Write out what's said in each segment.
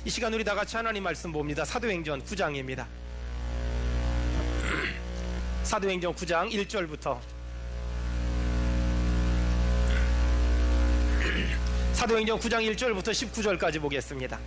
이 시간 우리 다 같이 하나님 말씀 봅니다. 사도행전 9장입니다. 사도행전 9장 1절부터 사도행전 9장 1절부터 19절까지 보겠습니다.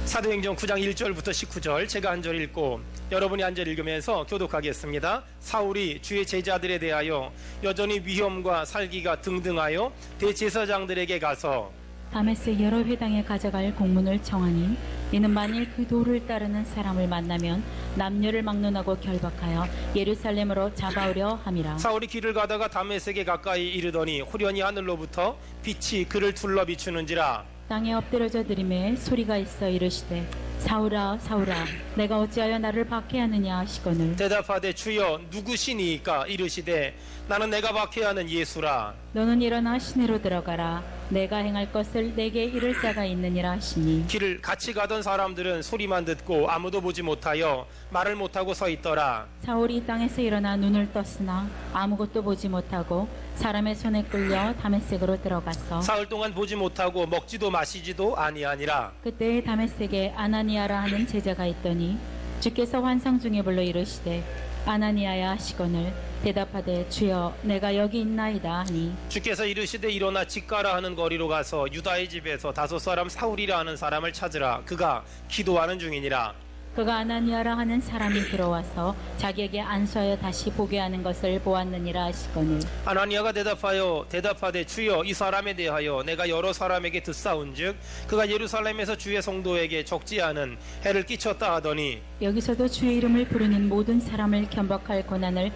사도행전 9장 1절부터 19절 제가 한 절 읽고 여러분이 한 절 읽으면서 교독하겠습니다. 사울이 주의 제자들에 대하여 여전히 위험과 살기가 등등하여 대제사장들에게 가서 다메섹 여러 회당에 가져갈 공문을 청하니 이는 만일 그 도를 따르는 사람을 만나면 남녀를 막론하고 결박하여 예루살렘으로 잡아오려 함이라. 사울이 길을 가다가 다메섹에 가까이 이르더니 호련히 하늘로부터 빛이 그를 둘러 비추는지라. 땅에 엎드려져 들이매 소리가 있어 이르시되 사울아 사울아 내가 어찌하여 나를 박해하느냐 하시거늘 대답하되 주여 누구시니까 이르시되 나는 내가 박해하는 예수라. 너는 일어나 시내로 들어가라 내가 행할 것을 내게 이를 자가 있느니라 하시니 길을 같이 가던 사람들은 소리만 듣고 아무도 보지 못하여 말을 못하고 서 있더라. 사울이 땅에서 일어나 눈을 떴으나 아무것도 보지 못하고 사람의 손에 끌려 다메섹으로 들어가서 사흘 동안 보지 못하고 먹지도 마시지도 아니하니라. 그때 다메섹에 아나니아라 하는 제자가 있더니 주께서 환상 중에 불러 이르시되 아나니아야 하시거늘 대답하되 주여 내가 여기 있나이다 하니 주께서 이르시되 일어나 집가라 하는 거리로 가서 유다의 집에서 5 사람 사울이라 하는 사람을 찾으라. 그가 기도하는 중이니라. 그가 아나니아라 하는 사람이 들어와서 자기에게 안수하여 다시 보게 하는 것을 보았느니라 하시거늘 아나니아가 대답하되 주여 이 사람에 대하여 내가 여러 사람에게 듣사온즉 그가 예루살렘에서 주의 성도에게 적지 않은 해를 끼쳤다 하더니 여기서도 주의 이름을 부르는 모든 사람을 견박할 권한을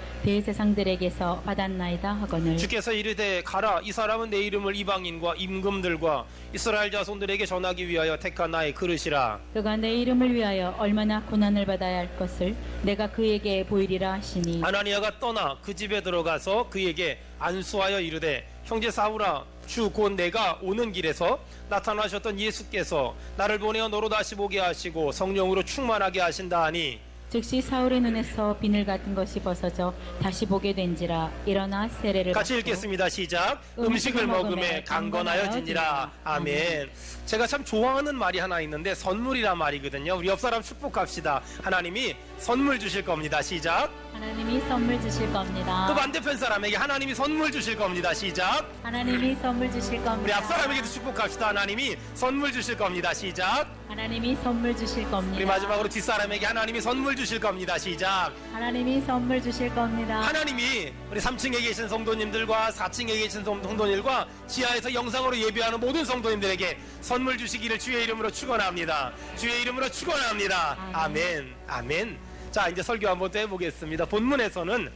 대제사장들에게서 받았나이다 하거늘 주께서 이르되 가라. 이 사람은 내 이름을 이방인과 임금들과 이스라엘 자손들에게 전하기 위하여 택한 나의 그릇이라. 그가 내 이름을 위하여 얼마나 고난을 받아야 할 것을 내가 그에게 보이리라 하시니 아나니아가 떠나 그 집에 들어가서 그에게 안수하여 이르되 형제 사울아 주 곧 내가 오는 길에서 나타나셨던 예수께서 나를 보내어 너로 다시 보게 하시고 성령으로 충만하게 하신다 하니 즉시 사울의 눈에서 비늘 같은 것이 벗어져 다시 보게 된지라 일어나 세례를 같이 받고 읽겠습니다. 시작. 음식을 먹음에 강건하여지니라. 아멘. 제가 참 좋아하는 말이 하나 있는데 선물이란 말이거든요. 우리 옆 사람 축복합시다. 하나님이 선물 주실 겁니다. 시작. 하나님이 선물 주실 겁니다. 또 반대편 사람에게 하나님이 선물 주실 겁니다. 시작. 하나님이 선물 주실 우리 겁니다. 앞 사람에게도 축복합시다. 하나님이 선물 주실 겁니다. 시작. 하나님이 선물 주실 겁니다. 우리 마지막으로 뒷사람에게 하나님이 선물 주실 겁니다. 시작. 하나님이 선물 주실 겁니다. 하나님이 우리 3층에 계신 성도님들과 4층에 계신 성도님들과 지하에서 영상으로 예배하는 모든 성도님들에게 선물 주시기를 주의 이름으로 축원합니다. 주의 이름으로 축원합니다. 아멘. 아멘. 자, 이제 설교 한번 또 해보겠습니다. 본문에서는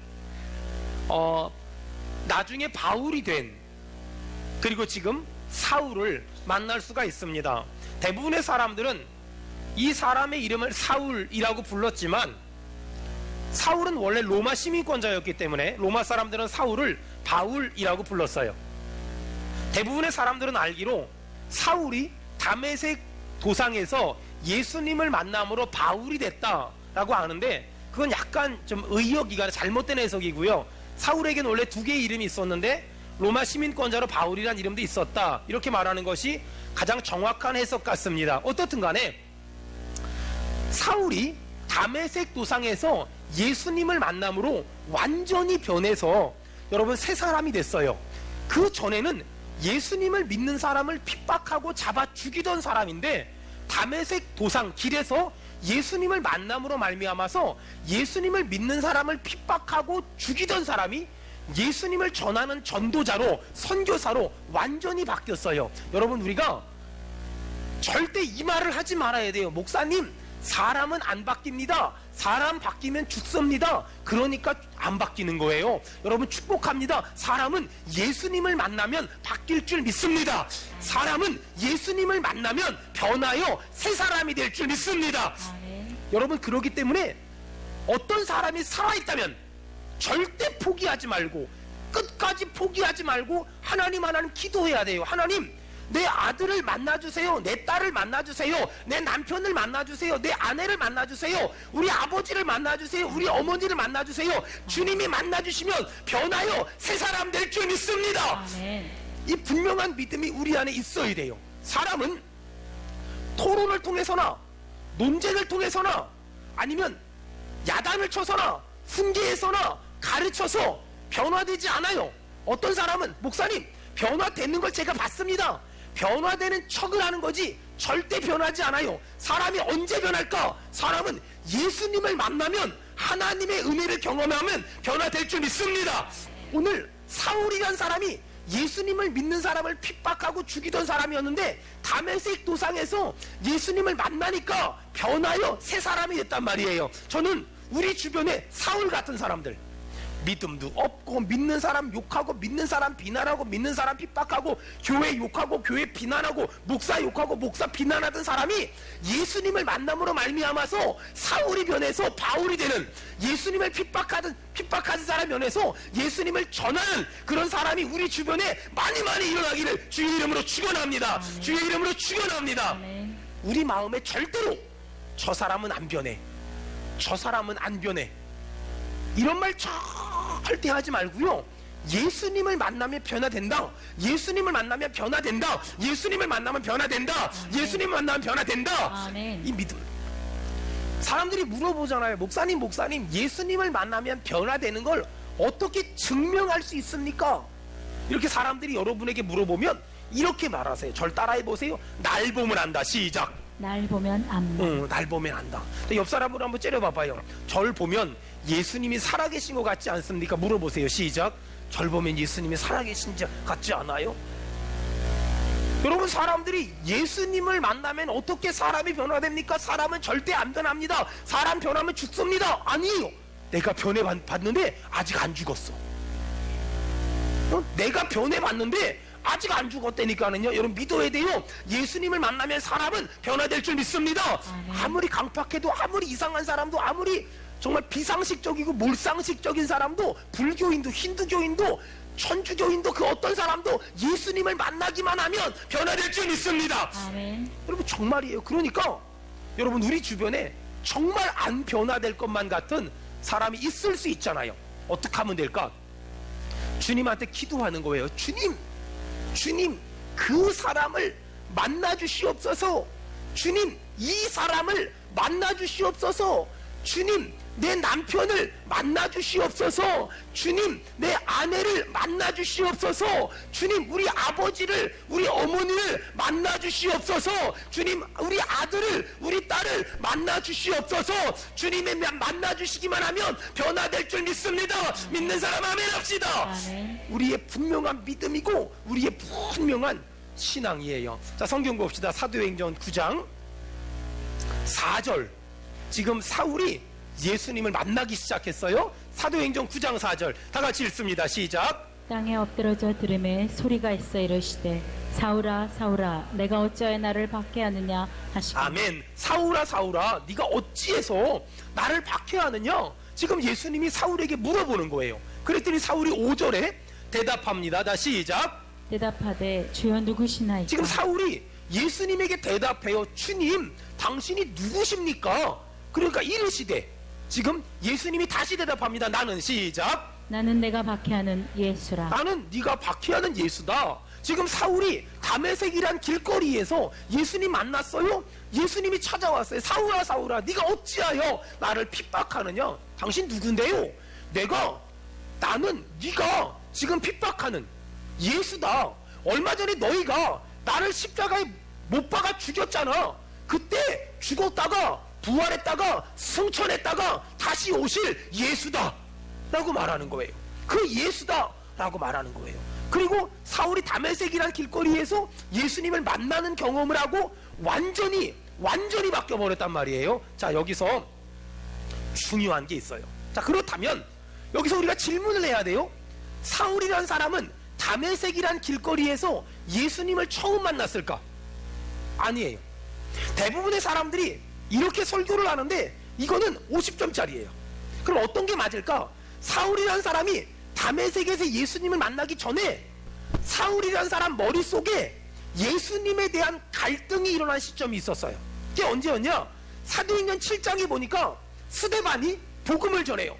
나중에 바울이 된 그리고 지금 사울을 만날 수가 있습니다. 대부분의 사람들은 이 사람의 이름을 사울이라고 불렀지만 사울은 원래 로마 시민권자였기 때문에 로마 사람들은 사울을 바울이라고 불렀어요. 대부분의 사람들은 알기로 사울이 다메섹 도상에서 예수님을 만남으로 바울이 됐다라고 아는데 그건 약간 좀 의역이가 잘못된 해석이고요. 사울에게는 원래 2개의 이름이 있었는데 로마 시민권자로 바울이란 이름도 있었다. 이렇게 말하는 것이 가장 정확한 해석 같습니다. 어떻든 간에 사울이 다메섹 도상에서 예수님을 만남으로 완전히 변해서 여러분 새 사람이 됐어요. 그 전에는 예수님을 믿는 사람을 핍박하고 잡아 죽이던 사람인데 다메섹 도상 길에서 예수님을 만남으로 말미암아서 예수님을 믿는 사람을 핍박하고 죽이던 사람이 예수님을 전하는 전도자로 선교사로 완전히 바뀌었어요. 여러분 우리가 절대 이 말을 하지 말아야 돼요. 목사님 사람은 안 바뀝니다. 사람 바뀌면 죽습니다. 그러니까 안 바뀌는 거예요. 여러분 축복합니다. 사람은 예수님을 만나면 바뀔 줄 믿습니다. 사람은 예수님을 만나면 변하여 새 사람이 될 줄 믿습니다. 여러분 그러기 때문에 어떤 사람이 살아있다면 절대 포기하지 말고 끝까지 포기하지 말고 하나님 기도해야 돼요. 하나님 내 아들을 만나주세요. 내 딸을 만나주세요. 내 남편을 만나주세요. 내 아내를 만나주세요. 우리 아버지를 만나주세요. 우리 어머니를 만나주세요. 주님이 만나주시면 변하여 새 사람 될 줄 믿습니다. 아멘. 이 분명한 믿음이 우리 안에 있어야 돼요. 사람은 토론을 통해서나 논쟁을 통해서나 아니면 야단을 쳐서나 훈계해서나 가르쳐서 변화되지 않아요. 어떤 사람은 목사님 변화되는 걸 제가 봤습니다. 변화되는 척을 하는 거지 절대 변하지 않아요. 사람이 언제 변할까? 사람은 예수님을 만나면 하나님의 은혜를 경험하면 변화될 줄 믿습니다. 오늘 사울이란 사람이 예수님을 믿는 사람을 핍박하고 죽이던 사람이었는데 다메섹 도상에서 예수님을 만나니까 변하여 새 사람이 됐단 말이에요. 저는 우리 주변에 사울 같은 사람들, 믿음도 없고 믿는 사람 욕하고 믿는 사람 비난하고 믿는 사람 핍박하고 교회 욕하고 교회 비난하고 목사 욕하고 목사 비난하던 사람이 예수님을 만남으로 말미암아서 사울이 변해서 바울이 되는, 예수님을 핍박하던 사람 변해서 예수님을 전하는 그런 사람이 우리 주변에 많이 일어나기를 주의 이름으로 축원합니다. 주의 이름으로 축원합니다. 우리 마음에 절대로 저 사람은 안 변해, 저 사람은 안 변해, 이런 말 절대 하지 말고요. 예수님을 만나면 변화된다. 예수님을 만나면 변화된다. 예수님을 만나면 변화된다. 예수님을 만나면 변화된다. 아멘. 이 믿음. 사람들이 물어보잖아요. 목사님 예수님을 만나면 변화되는 걸 어떻게 증명할 수 있습니까? 이렇게 사람들이 여러분에게 물어보면 이렇게 말하세요. 절 따라해 보세요. 날 보면 안다. 시작. 날 보면 안다. 날 보면 안다. 옆 사람으로 한번 째려봐봐요. 절 보면 예수님이 살아계신 것 같지 않습니까? 물어보세요. 시작. 절 보면 예수님이 살아계신 것 같지 않아요? 여러분, 사람들이 예수님을 만나면 어떻게 사람이 변화됩니까? 사람은 절대 안 변합니다. 사람 변하면 죽습니다. 아니에요. 내가 변해봤는데 아직 안 죽었어. 내가 변해봤는데 아직 안 죽었다니까는요. 여러분 믿어야 돼요. 예수님을 만나면 사람은 변화될 줄 믿습니다. 아무리 강팍해도, 아무리 이상한 사람도, 아무리 정말 비상식적이고 몰상식적인 사람도, 불교인도 힌두교인도 천주교인도 그 어떤 사람도 예수님을 만나기만 하면 변화될 줄 믿습니다. 아멘. 여러분 정말이에요. 그러니까 여러분 우리 주변에 정말 안 변화될 것만 같은 사람이 있을 수 있잖아요. 어떻게 하면 될까? 주님한테 기도하는 거예요. 주님 그 사람을 만나 주시옵소서. 주님 이 사람을 만나 주시옵소서. 주님 내 남편을 만나 주시옵소서. 주님 내 아내를 만나 주시옵소서. 주님 우리 아버지를, 우리 어머니를 만나 주시옵소서. 주님 우리 아들을, 우리 딸을 만나 주시옵소서. 주님의 만나 주시기만 하면 변화될 줄 믿습니다. 믿는 사람 아멘 합시다. 아멘. 우리의 분명한 믿음이고 우리의 분명한 신앙이에요. 자, 성경 봅시다. 사도행전 9장 4절. 지금 사울이 예수님을 만나기 시작했어요. 사도행전 9장 4절 다 같이 읽습니다. 시작. 땅에 엎드러져 들음에 소리가 있어 이르시되 사울아 사울아 내가 어찌하여 나를 박해하느냐 하시고. 아멘. 사울아 사울아 네가 어찌해서 나를 박해하느냐. 지금 예수님이 사울에게 물어보는 거예요. 그랬더니 사울이 5절에 대답합니다. 다 시작. 대답하되 주여 누구시나이까. 지금 사울이 예수님에게 대답해요. 주님 당신이 누구십니까? 그러니까 이르시되, 지금 예수님이 다시 대답합니다. 나는, 시작. 나는 내가 박해하는 예수라. 나는 네가 박해하는 예수다. 지금 사울이 다메섹이란 길거리에서 예수님 만났어요. 예수님이 찾아왔어요. 사울아 사울아 네가 어찌하여 나를 핍박하느냐. 당신 누군데요? 나는 네가 지금 핍박하는 예수다. 얼마 전에 너희가 나를 십자가에 못 박아 죽였잖아. 그때 죽었다가 부활했다가 승천했다가 다시 오실 예수다 라고 말하는 거예요. 그 예수다 라고 말하는 거예요. 그리고 사울이 다메섹이라는 길거리에서 예수님을 만나는 경험을 하고 완전히 바뀌어버렸단 말이에요. 자, 여기서 중요한 게 있어요. 자, 그렇다면 여기서 우리가 질문을 해야 돼요. 사울이라는 사람은 다메섹이라는 길거리에서 예수님을 처음 만났을까? 아니에요. 대부분의 사람들이 이렇게 설교를 하는데 이거는 50점짜리예요. 그럼 어떤 게 맞을까? 사울이라는 사람이 다메섹에서 예수님을 만나기 전에 사울이라는 사람 머릿속에 예수님에 대한 갈등이 일어난 시점이 있었어요. 그게 언제였냐? 사도행전 7장에 보니까 스데반이 복음을 전해요.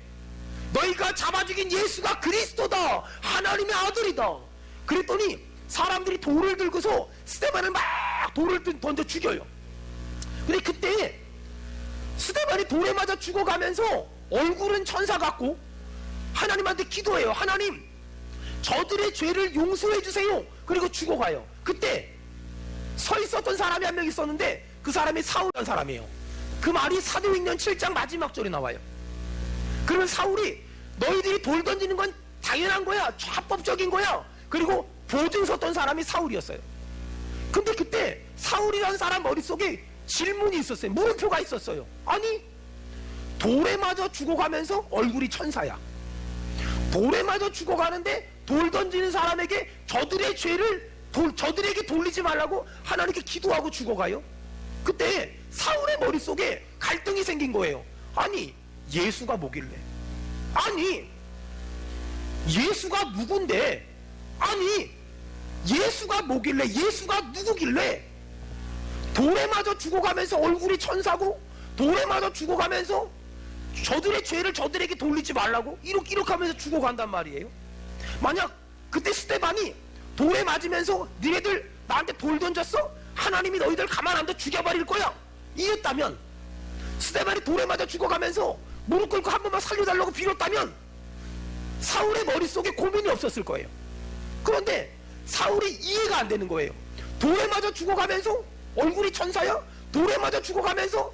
너희가 잡아 죽인 예수가 그리스도다, 하나님의 아들이다. 그랬더니 사람들이 돌을 들고서 스데반을 막 돌을 던져 죽여요. 근데 그때 스데반이 돌에 맞아 죽어가면서 얼굴은 천사 같고 하나님한테 기도해요. 하나님, 저들의 죄를 용서해 주세요. 그리고 죽어가요. 그때 서 있었던 사람이 한 명 있었는데 그 사람이 사울이라는 사람이에요. 그 말이 사도행전 7장 마지막 절에 나와요. 그러면 사울이 너희들이 돌 던지는 건 당연한 거야, 합법적인 거야. 그리고 보증 섰던 사람이 사울이었어요. 근데 그때 사울이라는 사람 머릿속에 질문이 있었어요. 물음표가 있었어요. 아니, 돌에 맞아 죽어가면서 얼굴이 천사야. 돌에 맞아 죽어가는데 돌 던지는 사람에게 저들의 죄를 저들에게 돌리지 말라고 하나님께 기도하고 죽어가요. 그때 사울의 머릿속에 갈등이 생긴 거예요. 아니, 예수가 뭐길래? 아니, 예수가 누군데? 아니, 예수가 뭐길래? 예수가 누구길래? 돌에 맞아 죽어가면서 얼굴이 천사고 돌에 맞아 죽어가면서 저들의 죄를 저들에게 돌리지 말라고 이렇게 하면서 죽어간단 말이에요. 만약 그때 스데반이 돌에 맞으면서 니네들 나한테 돌 던졌어? 하나님이 너희들 가만 안 둬 죽여버릴 거야, 이랬다면, 스데반이 돌에 맞아 죽어가면서 무릎 꿇고 한 번만 살려달라고 빌었다면 사울의 머릿속에 고민이 없었을 거예요. 그런데 사울이 이해가 안 되는 거예요. 돌에 맞아 죽어가면서 얼굴이 천사야? 돌에 맞아 죽어가면서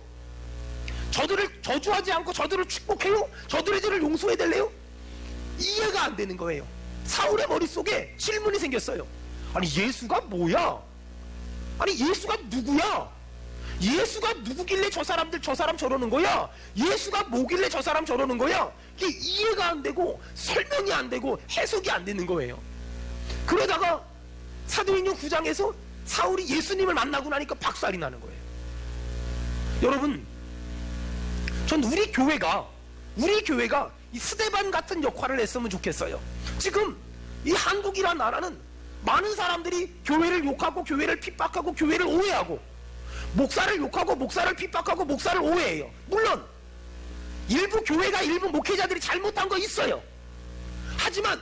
저들을 저주하지 않고 저들을 축복해요? 저들의 죄를 용서해달래요? 이해가 안 되는 거예요. 사울의 머릿속에 질문이 생겼어요. 아니, 예수가 뭐야? 아니, 예수가 누구야? 예수가 누구길래 저 사람 저러는 거야? 예수가 뭐길래 저 사람 저러는 거야? 이게 이해가 안 되고 설명이 안 되고 해석이 안 되는 거예요. 그러다가 사도행전 9장에서 사울이 예수님을 만나고 나니까 박살이 나는 거예요. 여러분, 전 우리 교회가 이 스데반 같은 역할을 했으면 좋겠어요. 지금 이 한국이란 나라는 많은 사람들이 교회를 욕하고 교회를 핍박하고 교회를 오해하고 목사를 욕하고 목사를 핍박하고 목사를 오해해요. 물론 일부 교회가 일부 목회자들이 잘못한 거 있어요. 하지만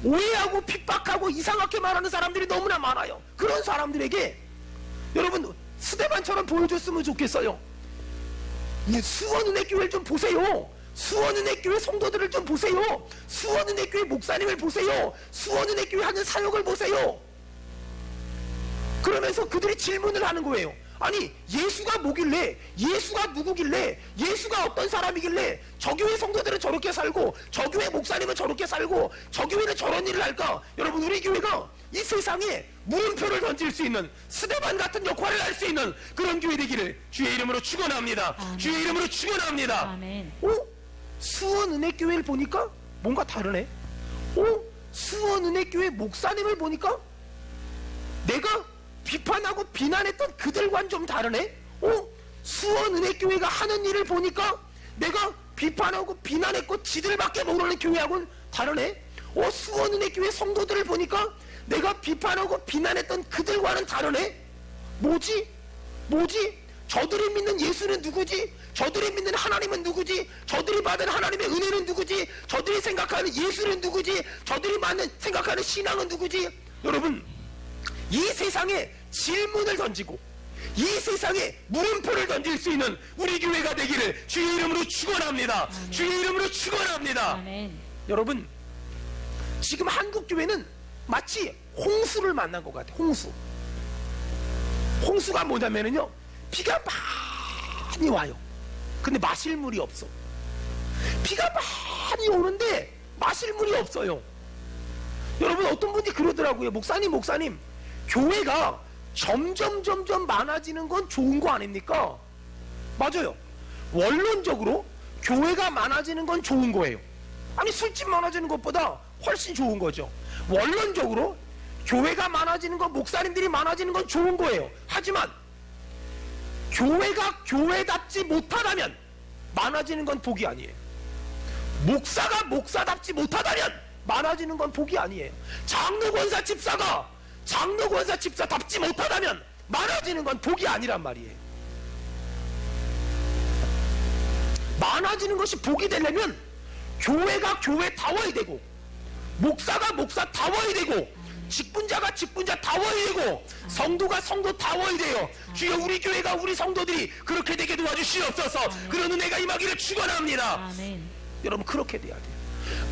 오해하고 핍박하고 이상하게 말하는 사람들이 너무나 많아요. 그런 사람들에게 여러분 스데반처럼 보여줬으면 좋겠어요. 수원은혜교회를 좀 보세요. 수원은혜교회 성도들을 좀 보세요. 수원은혜교회 목사님을 보세요. 수원은혜교회 하는 사역을 보세요. 그러면서 그들이 질문을 하는 거예요. 아니, 예수가 뭐길래, 예수가 누구길래, 예수가 어떤 사람이길래 저 교회 성도들은 저렇게 살고 저 교회 목사님은 저렇게 살고 저 교회는 저런 일을 할까? 여러분, 우리 교회가 이 세상에 물음표를 던질 수 있는 스데반 같은 역할을 할 수 있는 그런 교회 되기를 주의 이름으로 축원합니다. 아멘. 주의 이름으로 축원합니다. 아멘. 수원은혜교회를 보니까 뭔가 다르네. 수원은혜교회 목사님을 보니까 내가 비판하고 비난했던 그들과는 좀 다르네. 수원은혜교회가 하는 일을 보니까 내가 비판하고 비난했고 지들밖에 모르는 교회하고는 다르네. 수원은혜교회 성도들을 보니까 내가 비판하고 비난했던 그들과는 다르네. 뭐지? 저들이 믿는 예수는 누구지? 저들이 믿는 하나님은 누구지? 저들이 받은 하나님의 은혜는 누구지? 저들이 생각하는 예수는 누구지? 저들이 생각하는 신앙은 누구지? 여러분, 이 세상에 질문을 던지고 이 세상에 물음표를 던질 수 있는 우리 교회가 되기를 주의 이름으로 축원합니다. 주의 이름으로 축원합니다. 아멘. 여러분, 지금 한국 교회는 마치 홍수를 만난 것 같아요. 홍수가 뭐냐면요, 비가 많이 와요. 근데 마실 물이 없어. 비가 많이 오는데 마실 물이 없어요. 여러분, 어떤 분이 그러더라고요. 목사님, 교회가 점점 많아지는 건 좋은 거 아닙니까? 맞아요. 원론적으로 교회가 많아지는 건 좋은 거예요. 아니, 술집 많아지는 것보다 훨씬 좋은 거죠. 원론적으로 교회가 많아지는 건, 목사님들이 많아지는 건 좋은 거예요. 하지만 교회가 교회답지 못하다면 많아지는 건 복이 아니에요. 목사가 목사답지 못하다면 많아지는 건 복이 아니에요. 장로권사 집사가 장로권사 집사답지 못하다면 많아지는 건 복이 아니란 말이에요. 많아지는 것이 복이 되려면 교회가 교회다워야 되고, 목사가 목사다워야 되고, 직분자가 직분자 다워야 되고 성도가 성도 다워야 돼요. 주여 우리 교회가 우리 성도들이 그렇게 되게 도와주시옵소서. 그런 은혜가 임하기를 축원합니다. 아멘. 여러분 그렇게 돼야 돼요.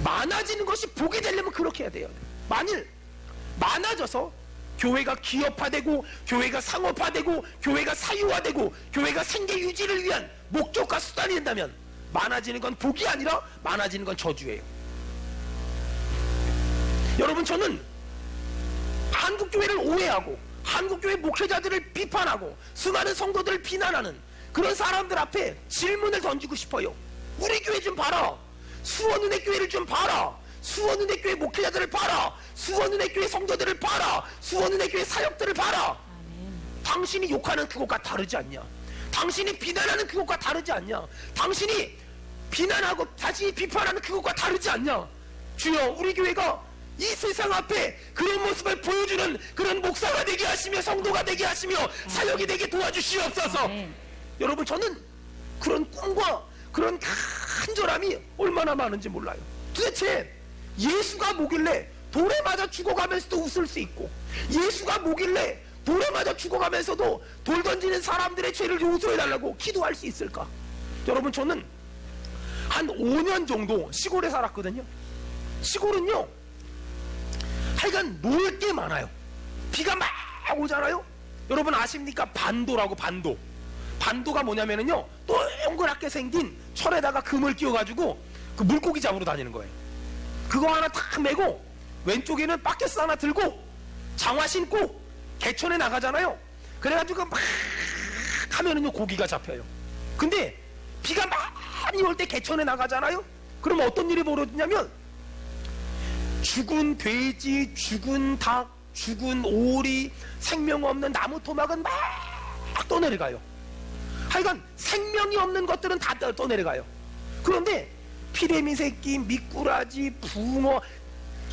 많아지는 것이 복이 되려면 그렇게 해야 돼요. 만일 많아져서 교회가 기업화되고 교회가 상업화되고 교회가 사유화되고 교회가 생계 유지를 위한 목적과 수단이 된다면 많아지는 건 복이 아니라 많아지는 건 저주예요. 여러분 저는 한국교회를 오해하고 한국교회 목회자들을 비판하고 수많은 성도들을 비난하는 그런 사람들 앞에 질문을 던지고 싶어요. 우리 교회 좀 봐라. 수원은혜교회를 좀 봐라. 수원은혜교회 목회자들을 봐라. 수원은혜교회 성도들을 봐라. 수원은혜교회 사역들을 봐라. 아멘. 당신이 욕하는 그것과 다르지 않냐? 당신이 비난하는 그것과 다르지 않냐? 당신이 비난하고 다시 비판하는 그것과 다르지 않냐? 주여 우리 교회가 이 세상 앞에 그런 모습을 보여주는 그런 목사가 되게 하시며 성도가 되게 하시며 사역이 되게 도와주시옵소서. 아멘. 여러분 저는 그런 꿈과 그런 간절함이 얼마나 많은지 몰라요. 도대체 예수가 뭐길래 돌에 맞아 죽어가면서도 웃을 수 있고 예수가 뭐길래 돌에 맞아 죽어가면서도 돌 던지는 사람들의 죄를 용서해달라고 기도할 수 있을까? 여러분 저는 한 5년 정도 시골에 살았거든요. 시골은요 하여간 놀 게 많아요. 비가 막 오잖아요. 여러분 아십니까? 반도라고. 반도가 뭐냐면은요 동그랗게 생긴 철에다가 금을 끼워가지고 그 물고기 잡으러 다니는 거예요. 그거 하나 탁 메고 왼쪽에는 바켓스 하나 들고 장화 신고 개천에 나가잖아요. 그래가지고 막 하면은요 고기가 잡혀요. 근데 비가 많이 올 때 개천에 나가잖아요. 그럼 어떤 일이 벌어지냐면 죽은 돼지, 죽은 닭, 죽은 오리, 생명 없는 나무 토막은 막 떠내려가요. 하여간 생명이 없는 것들은 다 떠내려가요. 그런데 피레미 새끼, 미꾸라지, 붕어,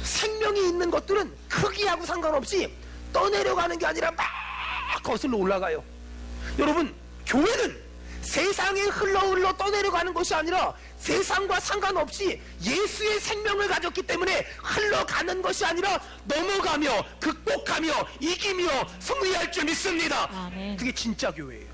생명이 있는 것들은 크기하고 상관없이 떠내려가는 게 아니라 막 거슬러 올라가요. 여러분 교회는 세상에 흘러 떠내려가는 것이 아니라 세상과 상관없이 예수의 생명을 가졌기 때문에 흘러가는 것이 아니라 넘어가며 극복하며 이기며 승리할 줄 믿습니다. 아멘. 그게 진짜 교회예요.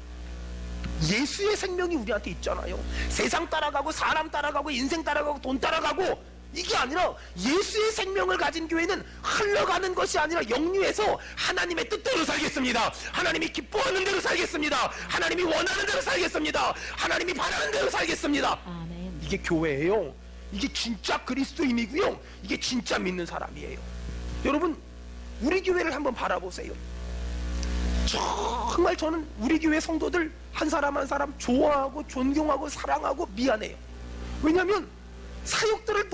예수의 생명이 우리한테 있잖아요. 세상 따라가고 사람 따라가고 인생 따라가고 돈 따라가고 이게 아니라 예수의 생명을 가진 교회는 흘러가는 것이 아니라 영유해서 하나님의 뜻대로 살겠습니다. 하나님이 기뻐하는 대로 살겠습니다. 하나님이 원하는 대로 살겠습니다. 하나님이 바라는 대로 살겠습니다. 아멘. 이게 교회예요. 이게 진짜 그리스도인이고요. 이게 진짜 믿는 사람이에요. 여러분 우리 교회를 한번 바라보세요. 정말 저는 우리 교회 성도들 한 사람 한 사람 좋아하고 존경하고 사랑하고 미안해요. 왜냐하면 사역들을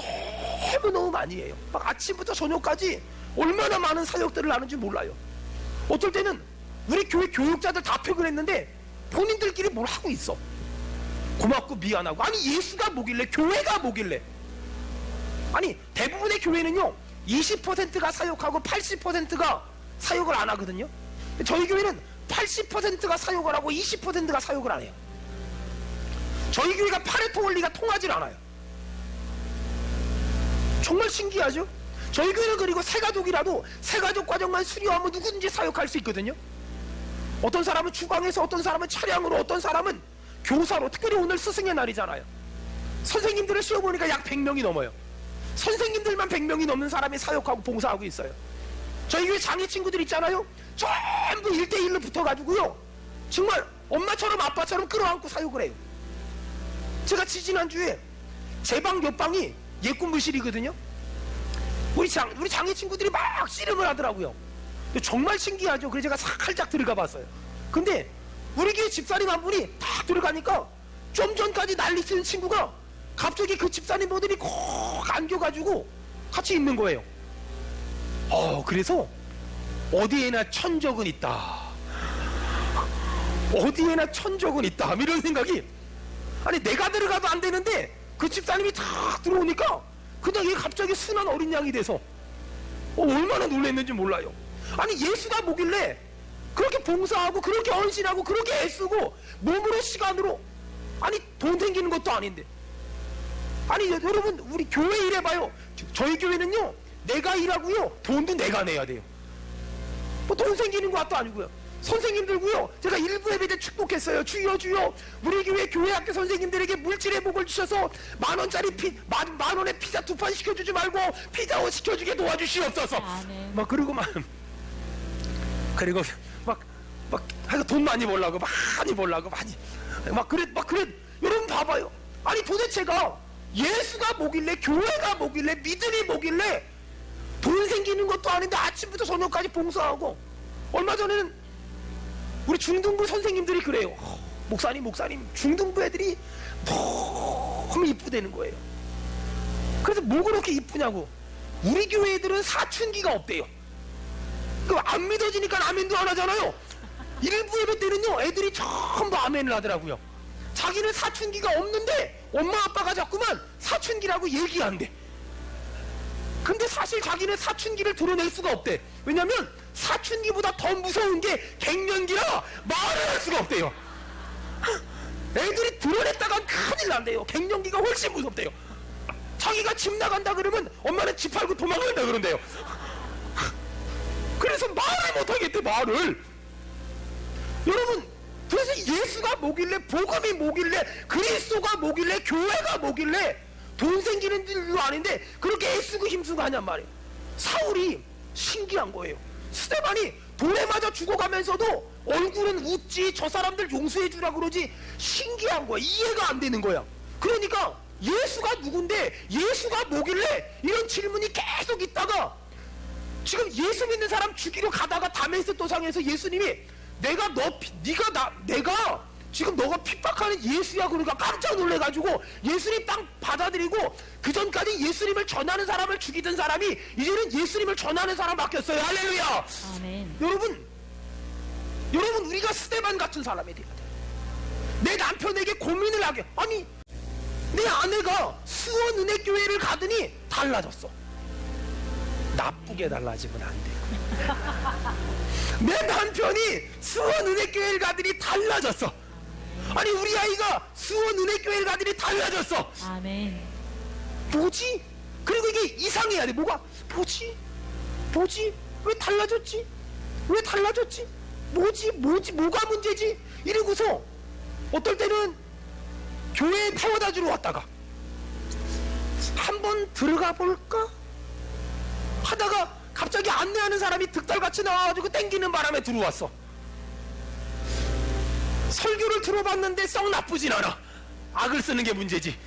너무너무 많이 해요. 막 아침부터 저녁까지 얼마나 많은 사역들을 하는지 몰라요. 어떨 때는 우리 교회 교육자들 다 퇴근했는데 본인들끼리 뭘 하고 있어. 고맙고 미안하고. 아니 예수가 뭐길래 교회가 뭐길래. 아니 대부분의 교회는요 20%가 사역하고 80%가 사역을 안 하거든요. 저희 교회는 80%가 사역을 하고 20%가 사역을 안 해요. 저희 교회가 파레토 원리가 통하질 않아요. 정말 신기하죠? 저희 교회는 그리고 새가족이라도 새가족 과정만 수료하면 누구든지 사역할 수 있거든요. 어떤 사람은 주방에서, 어떤 사람은 차량으로, 어떤 사람은 교사로. 특별히 오늘 스승의 날이잖아요. 선생님들을 시어보니까 약 100명이 넘어요. 선생님들만 100명이 넘는 사람이 사역하고 봉사하고 있어요. 저희 교회 장애 친구들 있잖아요. 전부 1대1로 붙어가지고요 정말 엄마처럼 아빠처럼 끌어안고 사역을 해요. 제가 지지난주에 제 방 옆방이 예꿈부실이거든요. 우리 장애 친구들이 막 씨름을 하더라고요. 정말 신기하죠. 그래서 제가 살짝 들어가 봤어요. 근데 우리 교회 집사님 한 분이 딱 들어가니까 좀 전까지 난리 치는 친구가 갑자기 그 집사님 모델이 콕 안겨가지고 같이 있는 거예요. 그래서 어디에나 천적은 있다. 어디에나 천적은 있다. 이런 생각이. 아니 내가 들어가도 안 되는데 그 집사님이 탁 들어오니까 그냥 얘 갑자기 순한 어린 양이 돼서 얼마나 놀랐는지 몰라요. 아니 예수가 뭐길래 그렇게 봉사하고 그렇게 헌신하고 그렇게 애쓰고 몸으로 시간으로 아니 돈 생기는 것도 아닌데. 아니 여러분 우리 교회 일해봐요. 저희 교회는요 내가 일하고요 돈도 내가 내야 돼요. 뭐 돈 생기는 것도 아니고요. 선생님들고요. 제가 일부 예배 때 축복했어요. 주여 주여 우리 교회 학교 선생님들에게 물질의 복을 주셔서 만 원에 피자 2판 시켜주지 말고 피자옷 시켜주게 도와주시옵소서. 아멘. 막 그리고 하여간 돈 많이 벌라고 막 그래 여러분 봐봐요. 아니 도대체가 예수가 뭐길래 교회가 뭐길래 믿음이 뭐길래 돈 생기는 것도 아닌데 아침부터 저녁까지 봉사하고 얼마 전에는 우리 중등부 선생님들이 그래요. 목사님 중등부 애들이 너무 이쁘다는 거예요. 그래서 뭐 그렇게 이쁘냐고. 우리 교회 애들은 사춘기가 없대요. 안 믿어지니까 아멘도 안 하잖아요. 일부 예배 때는요 애들이 전부 아멘을 하더라고요. 자기는 사춘기가 없는데 엄마 아빠가 자꾸만 사춘기라고 얘기한대. 근데 사실 자기는 사춘기를 드러낼 수가 없대. 왜냐면 사춘기보다 더 무서운 게 갱년기라 말을 할 수가 없대요. 애들이 드러냈다간 큰일 난대요. 갱년기가 훨씬 무섭대요. 자기가 집 나간다 그러면 엄마는 집 팔고 도망간다 그런대요. 그래서 말을 못하겠대. 말을. 여러분 그래서 예수가 뭐길래 복음이 뭐길래 그리스도가 뭐길래 교회가 뭐길래 돈 생기는 일도 아닌데 그렇게 애쓰고 힘쓰고 하냔 말이에요. 사울이 신기한 거예요. 스데반이 돌에 맞아 죽어가면서도 얼굴은 웃지 저 사람들 용서해 주라고 그러지 신기한 거야. 이해가 안 되는 거야. 그러니까 예수가 누군데 예수가 뭐길래 이런 질문이 계속 있다가 지금 예수 믿는 사람 죽이러 가다가 다메섹 도상에서 예수님이 내가 지금 너가 핍박하는 예수야 그러니까 깜짝 놀래가지고 예수님 딱 받아들이고 그 전까지 예수님을 전하는 사람을 죽이던 사람이 이제는 예수님을 전하는 사람 바뀌었어요. 할렐루야. 아멘. 여러분 우리가 스데반 같은 사람이 돼야 돼. 내 남편에게 고민을 하게. 아니 내 아내가 수원은혜교회를 가더니 달라졌어. 나쁘게 달라지면 안 돼. 내 남편이 수원은혜교회를 가더니 달라졌어. 아니 우리 아이가 수원은혜교회를 가더니 달라졌어. 아멘. 뭐지? 그리고 이게 이상해야 돼. 뭐가? 뭐지? 왜 달라졌지? 뭐가 문제지? 이러고서 어떨 때는 교회에 태워다 주러 왔다가 한번 들어가 볼까? 하다가 갑자기 안내하는 사람이 득달같이 나와가지고 땡기는 바람에 들어왔어. 설교를 들어봤는데 썩 나쁘진 않아. 악을 쓰는 게 문제지.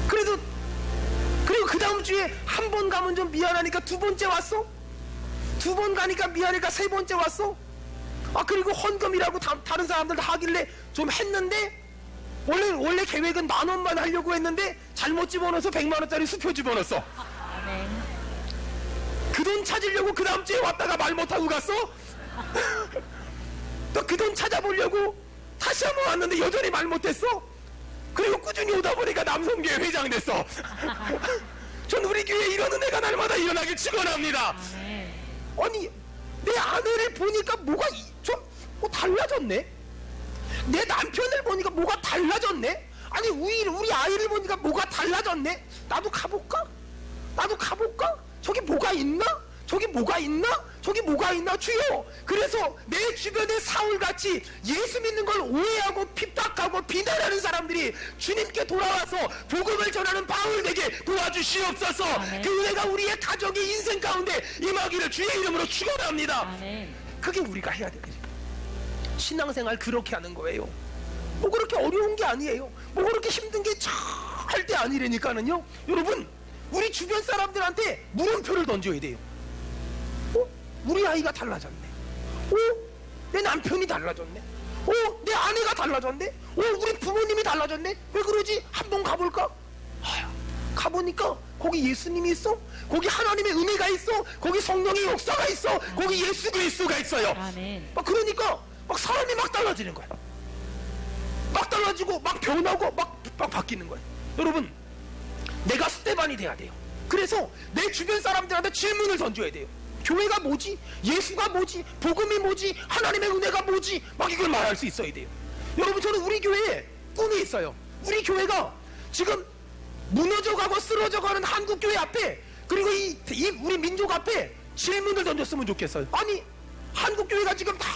그리고 그 다음 주에 한 번 가면 좀 미안하니까 두 번째 왔어. 두 번 가니까 미안하니까 세 번째 왔어. 그리고 헌금이라고 다른 사람들 하길래 좀 했는데 원래 계획은 10,000원만 하려고 했는데 잘못 집어넣어서 100만원짜리 수표 집어넣었어. 아멘. 그 돈 찾으려고 그 다음 주에 왔다가 말 못하고 갔어? 또 그 돈 찾아보려고 다시 한번 왔는데 여전히 말 못했어? 그리고 꾸준히 오다 보니까 남성교회 회장 됐어. 전 우리 교회에 이런 은혜가 날마다 일어나길 축원합니다. 아멘. 아니 내 아내를 보니까 뭐가 좀 달라졌네. 내 남편을 보니까 뭐가 달라졌네. 아니 우리 아이를 보니까 뭐가 달라졌네. 나도 가볼까? 저기 뭐가 있나? 주여. 그래서 내 주변에 사울같이 예수 믿는 걸 오해하고 핍박하고 비난하는 사람들이 주님께 돌아와서 복음을 전하는 바울 되게 도와주시옵소서. 아멘. 그 은혜가 우리의 가정의 인생 가운데 임하기를 주의 이름으로 축원합니다. 아멘. 그게 우리가 해야 될 일이에요. 신앙생활 그렇게 하는 거예요. 뭐 그렇게 어려운 게 아니에요. 뭐 그렇게 힘든 게 절대 아니라니까는요. 여러분 우리 주변 사람들한테 물음표를 던져야 돼요. 우리 아이가 달라졌네. 내 남편이 달라졌네. 내 아내가 달라졌네. 우리 부모님이 달라졌네. 왜 그러지? 한번 가볼까? 가보니까 거기 예수님이 있어. 거기 하나님의 은혜가 있어. 거기 성령의 역사가 있어. 거기 예수 그리스도가 있어요. 아멘. 그러니까 사람이 막 달라지는 거야. 막 달라지고 막 변하고 막 바뀌는 거야. 여러분 내가 스데반이 돼야 돼요. 그래서 내 주변 사람들한테 질문을 던져야 돼요. 교회가 뭐지? 예수가 뭐지? 복음이 뭐지? 하나님의 은혜가 뭐지? 이걸 말할 수 있어야 돼요. 여러분 저는 우리 교회에 꿈이 있어요. 우리 교회가 지금 무너져가고 쓰러져가는 한국교회 앞에, 그리고 이 우리 민족 앞에 질문을 던졌으면 좋겠어요. 아니, 한국교회가 지금 다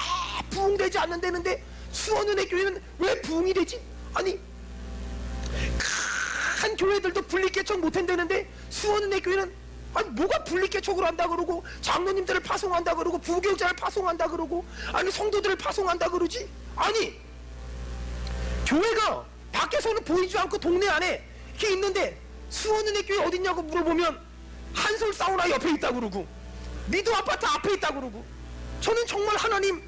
부흥되지 않는다는데 수원은혜교회는 왜 부흥이 되지? 아니, 큰 교회들도 분리개척 못한다는데 수원은혜교회는, 아니 뭐가 분리개척을 한다 그러고 장로님들을 파송한다 그러고 부교육자를 파송한다 그러고, 아니 성도들을 파송한다 그러지? 아니, 교회가 밖에서는 보이지 않고 동네 안에 이렇게 있는데 수원은혜교회 어딨냐고 물어보면 한솔 사우나 옆에 있다 그러고 미도 아파트 앞에 있다 그러고. 저는 정말 하나님,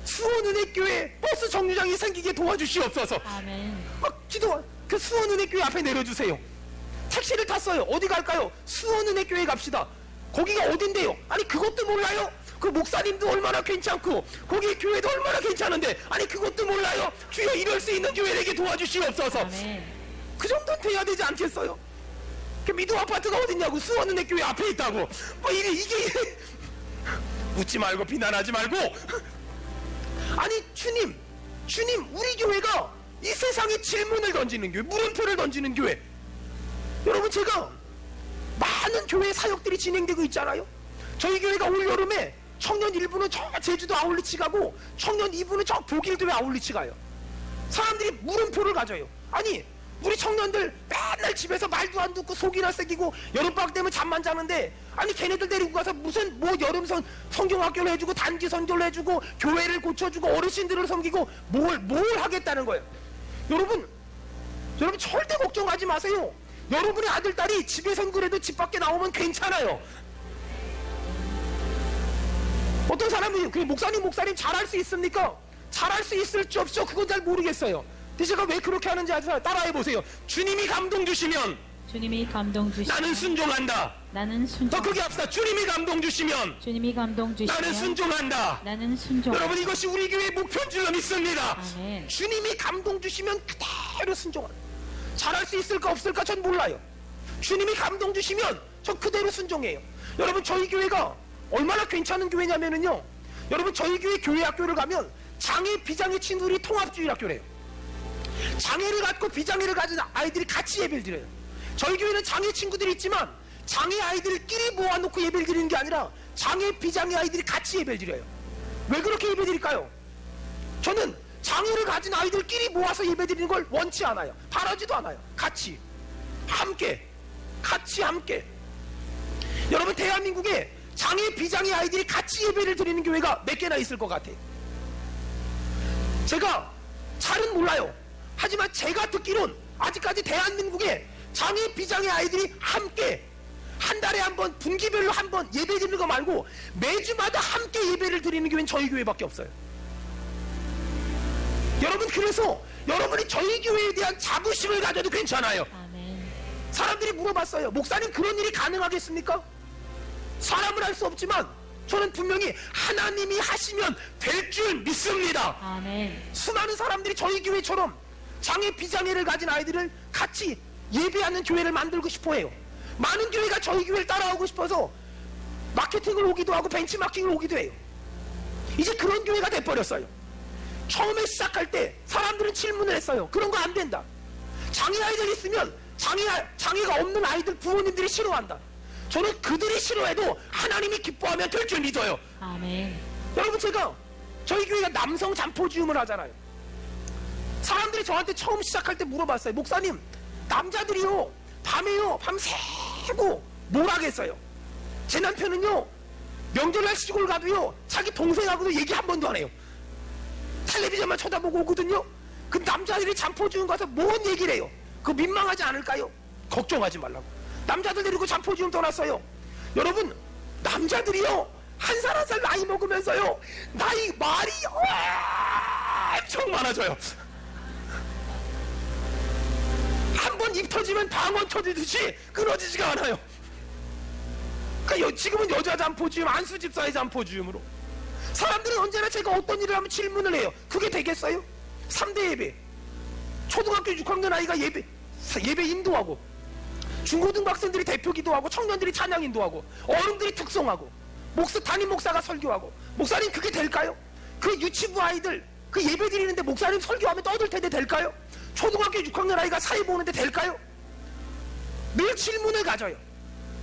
수원은혜교회 버스 정류장이 생기게 도와주시옵소서. 아멘. 기도, 그 수원은혜교회 앞에 내려주세요. 택시를 탔어요. 어디 갈까요? 수원은혜교회 갑시다. 거기가 어딘데요? 아니 그것도 몰라요? 그 목사님도 얼마나 괜찮고 거기 교회도 얼마나 괜찮은데, 아니 그것도 몰라요? 주여, 이럴 수 있는 교회 되게 도와주시옵소서. 아멘. 그 정도는 돼야 되지 않겠어요? 그 미도 아파트가 어딨냐고, 수원은혜교회 앞에 있다고. 뭐 이게 묻지 말고 비난하지 말고. 아니 주님, 우리 교회가 이 세상에 질문을 던지는 교회, 물음표를 던지는 교회. 여러분, 제가 많은 교회 사역들이 진행되고 있잖아요. 저희 교회가 올 여름에 청년 1부는 저 제주도 아울리치 가고 청년 2부는 저 보길교회 아울리치 가요. 사람들이 물음표를 가져요. 아니, 우리 청년들 맨날 집에서 말도 안 듣고 속이나 새기고 여름방학 되면 잠만 자는데, 아니 걔네들 데리고 가서 무슨 뭐 여름 성경학교를 해주고 단기 선교를 해주고 교회를 고쳐주고 어르신들을 섬기고 뭘 하겠다는 거예요. 여러분 절대 걱정하지 마세요. 여러분의 아들 딸이 집에선 그래도 집 밖에 나오면 괜찮아요. 어떤 사람은 그 목사님 잘할 수 있습니까? 잘할 수 있을지 없죠, 그건 잘 모르겠어요. 근데 제가 왜 그렇게 하는지 아세요? 따라해보세요. 주님이 감동 주시면 주님이 감동 주시면 나는 순종한다. 나는 순종. 더 크게 합시다. 주님이 감동 주시면 주님이 감동 주시면 나는 순종한다. 나는 순종. 여러분, 이것이 우리 교회의 목표인 줄로 믿습니다. 아멘. 주님이 감동 주시면 그대로 순종한다. 잘할 수 있을까 없을까 전 몰라요. 주님이 감동 주시면 저 그대로 순종해요. 여러분, 저희 교회가 얼마나 괜찮은 교회냐면요, 여러분 저희 교회 학교를 가면 장애 비장애 친구들이 통합주일 학교래요. 장애를 갖고 비장애를 가진 아이들이 같이 예배를 드려요. 저희 교회는 장애 친구들이 있지만 장애 아이들끼리 모아놓고 예배를 드리는 게 아니라 장애 비장애 아이들이 같이 예배를 드려요. 왜 그렇게 예배 드릴까요? 저는 장애를 가진 아이들끼리 모아서 예배 드리는 걸 원치 않아요. 바라지도 않아요. 같이 함께. 여러분, 대한민국에 장애 비장애 아이들이 같이 예배를 드리는 교회가 몇 개나 있을 것 같아요. 제가 잘은 몰라요. 하지만 제가 듣기론 아직까지 대한민국에 장애 비장애 아이들이 함께 한 달에 한 번, 분기별로 한 번 예배 드리는 거 말고 매주마다 함께 예배를 드리는 교회는 저희 교회밖에 없어요. 여러분, 그래서 여러분이 저희 교회에 대한 자부심을 가져도 괜찮아요. 아멘. 사람들이 물어봤어요. 목사님, 그런 일이 가능하겠습니까? 사람은 할 수 없지만 저는 분명히 하나님이 하시면 될 줄 믿습니다. 아멘. 수많은 사람들이 저희 교회처럼 장애 비장애를 가진 아이들을 같이 예배하는 교회를 만들고 싶어해요. 많은 교회가 저희 교회를 따라오고 싶어서 마케팅을 오기도 하고 벤치마킹을 오기도 해요. 이제 그런 교회가 돼버렸어요. 처음에 시작할 때 사람들은 질문을 했어요. 그런 거 안 된다. 장애 아이들 있으면 장애가 없는 아이들 부모님들이 싫어한다. 저는 그들이 싫어해도 하나님이 기뻐하면 될 줄 믿어요. 아멘. 여러분, 제가 저희 교회가 남성 잠포지음을 하잖아요. 사람들이 저한테 처음 시작할 때 물어봤어요. 목사님, 남자들이요 밤새고 뭘 하겠어요? 제 남편은요 명절날 시골 가도요 자기 동생하고도 얘기 한 번도 안 해요. 텔레비전만 쳐다보고 오거든요. 그 남자들이 잠포지음 가서 뭔 얘기를 해요? 그거 민망하지 않을까요? 걱정하지 말라고. 남자들 데리고 잠포지음 떠났어요. 여러분, 남자들이요 한 살 한 살 나이 먹으면서요 말이 엄청 많아져요. 한 번 입 터지면 방언 터지듯이 끊어지지가 않아요. 그러니까 지금은 여자 잠포지음, 안수집사의 잠포지음으로. 사람들은 언제나 제가 어떤 일을 하면 질문을 해요. 그게 되겠어요? 3대 예배, 초등학교 6학년 아이가 예배 인도하고, 중고등부 학생들이 대표 기도하고, 청년들이 찬양 인도하고, 어른들이 특성하고, 담임 목사가 설교하고. 목사님, 그게 될까요? 그 유치부 아이들 그 예배 드리는데 목사님 설교하면 떠들 텐데 될까요? 초등학교 6학년 아이가 사회 보는데 될까요? 늘 질문을 가져요.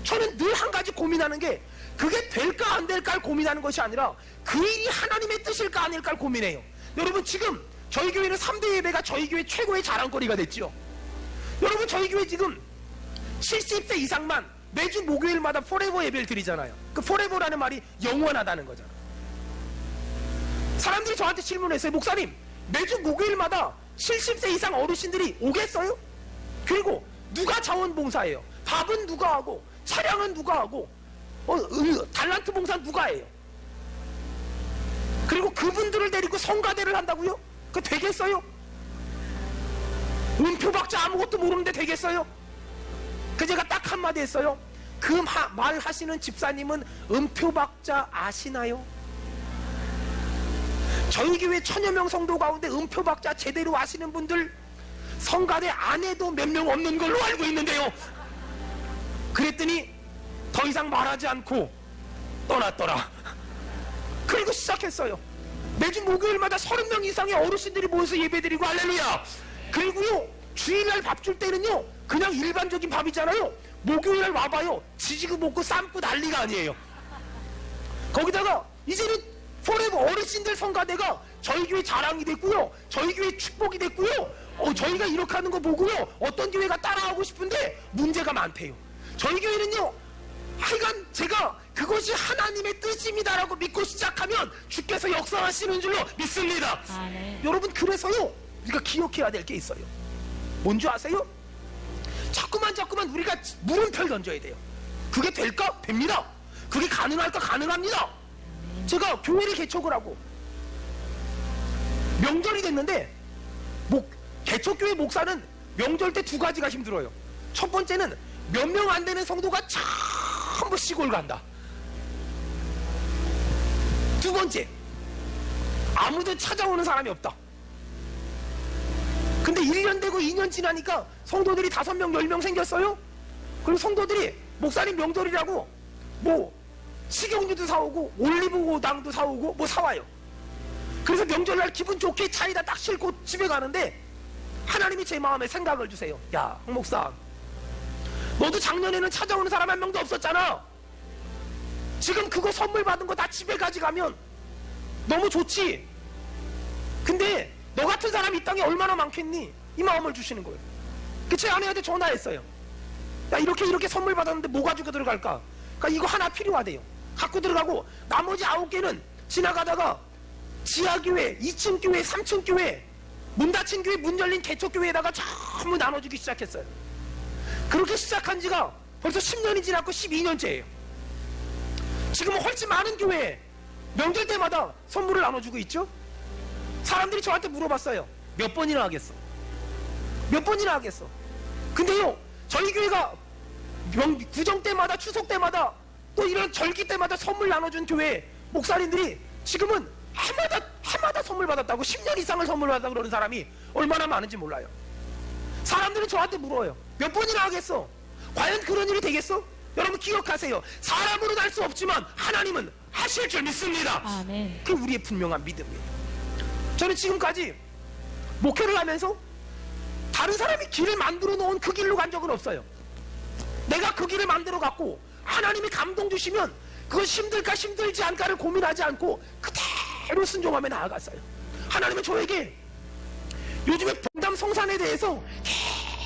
저는 늘 한 가지 고민하는 게 그게 될까 안 될까를 고민하는 것이 아니라 그 일이 하나님의 뜻일까 아닐까를 고민해요. 여러분 지금 저희 교회는 3대 예배가 저희 교회 최고의 자랑거리가 됐죠. 여러분 저희 교회 지금 70세 이상만 매주 목요일마다 포레버 예배를 드리잖아요. 그 포레버라는 말이 영원하다는 거잖아요. 사람들이 저한테 질문했어요. 목사님, 매주 목요일마다 70세 이상 어르신들이 오겠어요? 그리고 누가 자원봉사해요? 밥은 누가 하고 차량은 누가 하고 달란트 봉사는 누가 해요? 그리고 그분들을 데리고 성가대를 한다고요? 그거 되겠어요? 은표박자 아무것도 모르는데 되겠어요? 그 제가 딱 한마디 했어요. 그 말 하시는 집사님은 은표박자 아시나요? 저희 교회 1000여 명 성도 가운데 은표박자 제대로 아시는 분들 성가대 안에도 몇 명 없는 걸로 알고 있는데요. 그랬더니 더 이상 말하지 않고 떠났더라. 그리고 시작했어요. 매주 목요일마다 30명 이상의 어르신들이 모여서 예배드리고 할렐루야. 그리고요 주일날 밥 줄 때는요 그냥 일반적인 밥이잖아요. 목요일날 와봐요 지지고 볶고 삶고 난리가 아니에요. 거기다가 이제는 포레버 어르신들 성가대가 저희 교회 자랑이 됐고요, 저희 교회 축복이 됐고요, 저희가 이렇게 하는 거 보고요 어떤 교회가 따라하고 싶은데 문제가 많대요. 저희 교회는요 하여간 제가 그것이 하나님의 뜻입니다라고 믿고 시작하면 주께서 역사하시는 줄로 믿습니다. 네. 여러분 그래서요 우리가 기억해야 될 게 있어요. 뭔지 아세요? 자꾸만 우리가 물음표를 던져야 돼요. 그게 될까? 됩니다. 그게 가능할까? 가능합니다. 제가 교회를 개척을 하고 명절이 됐는데 개척교회 목사는 명절 때 2가지가 힘들어요. 첫 번째는 몇 명 안 되는 성도가 전부 시골 간다. 두 번째, 아무도 찾아오는 사람이 없다. 근데 1년 되고 2년 지나니까 성도들이 5명, 10명 생겼어요. 그리고 성도들이 목사님 명절이라고 식용유도 사오고 올리브오당도 사오고 사와요. 그래서 명절날 기분 좋게 차에다 딱 싣고 집에 가는데 하나님이 제 마음에 생각을 주세요. 야, 황 목사, 너도 작년에는 찾아오는 사람 1명도 없었잖아. 지금 그거 선물 받은 거 다 집에 가져가면 너무 좋지. 근데 너 같은 사람이 이 땅에 얼마나 많겠니? 이 마음을 주시는 거예요. 제 아내한테 전화했어요. 야, 이렇게 선물 받았는데 뭐 가지고 들어갈까? 그러니까 이거 하나 필요하대요. 갖고 들어가고 나머지 9개는 지나가다가 지하교회, 2층 교회, 3층 교회, 문 닫힌 교회, 문 열린 개척교회에다가 전부 나눠주기 시작했어요. 그렇게 시작한 지가 벌써 10년이 지났고 12년째예요. 지금은 훨씬 많은 교회에 명절 때마다 선물을 나눠주고 있죠. 사람들이 저한테 물어봤어요. 몇 번이나 하겠어? 몇 번이나 하겠어? 근데요 저희 교회가 구정 때마다 추석 때마다 또 이런 절기 때마다 선물 나눠준 교회 목사님들이 지금은 해마다 선물 받았다고 10년 이상을 선물 받았다고 그러는 사람이 얼마나 많은지 몰라요. 사람들은 저한테 물어요. 몇 번이나 하겠어? 과연 그런 일이 되겠어? 여러분 기억하세요. 사람으로는 할 수 없지만 하나님은 하실 줄 믿습니다. 아멘. 그게 우리의 분명한 믿음이에요. 저는 지금까지 목회를 하면서 다른 사람이 길을 만들어 놓은 그 길로 간 적은 없어요. 내가 그 길을 만들어 갖고 하나님이 감동 주시면 그건 힘들까 힘들지 않을까를 고민하지 않고 그대로 순종하며 나아갔어요. 하나님은 저에게 요즘에 봉담 성산에 대해서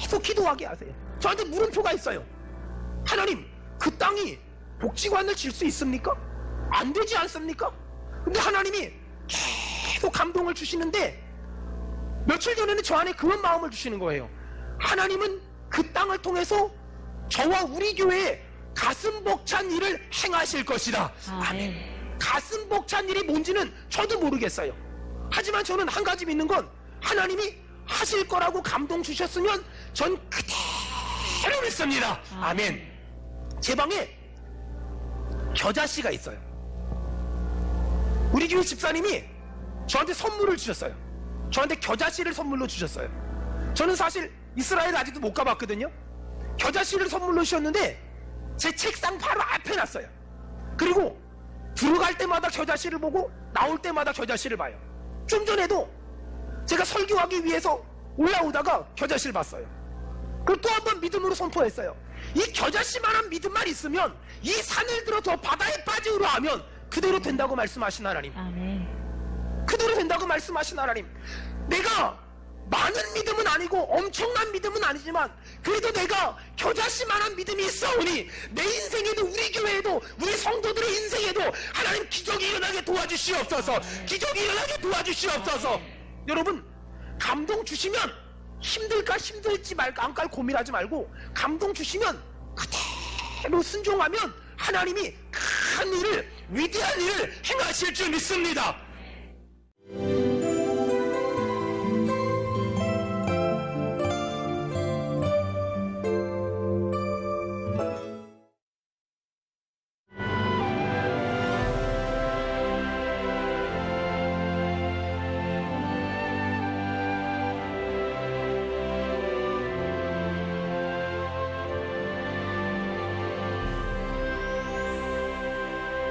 계속 기도하게 하세요. 저한테 물음표가 있어요. 하나님, 그 땅이 복지관을 질 수 있습니까? 안 되지 않습니까? 근데 하나님이 계속 감동을 주시는데 며칠 전에는 저 안에 그런 마음을 주시는 거예요. 하나님은 그 땅을 통해서 저와 우리 교회에 가슴 벅찬 일을 행하실 것이다. 아멘. 가슴 벅찬 일이 뭔지는 저도 모르겠어요. 하지만 저는 한 가지 믿는 건 하나님이 하실 거라고 감동 주셨으면 전 그대로 믿습니다. 아멘. 제 방에 겨자씨가 있어요. 우리 교회 집사님이 저한테 선물을 주셨어요. 저한테 겨자씨를 선물로 주셨어요. 저는 사실 이스라엘 아직도 못 가봤거든요. 겨자씨를 선물로 주셨는데 제 책상 바로 앞에 놨어요. 그리고 들어갈 때마다 겨자씨를 보고 나올 때마다 겨자씨를 봐요. 좀 전에도 제가 설교하기 위해서 올라오다가 겨자씨를 봤어요. 그리고 또 한 번 믿음으로 선포했어요. 이 겨자씨만한 믿음만 있으면 이 산을 들어 저 바다에 빠지으로 하면 그대로 된다고 말씀하신 하나님. 아멘. 그대로 된다고 말씀하신 하나님. 내가 많은 믿음은 아니고 엄청난 믿음은 아니지만 그래도 내가 겨자씨만한 믿음이 있어오니 내 인생에도 우리 교회에도 우리 성도들의 인생에도 하나님 기적이 일어나게 도와주시옵소서. 기적이 일어나게 도와주시옵소서. 여러분, 감동 주시면 힘들까 힘들지 말까 안깔 고민하지 말고 감동 주시면 그대로 순종하면 하나님이 큰 일을, 위대한 일을 행하실 줄 믿습니다.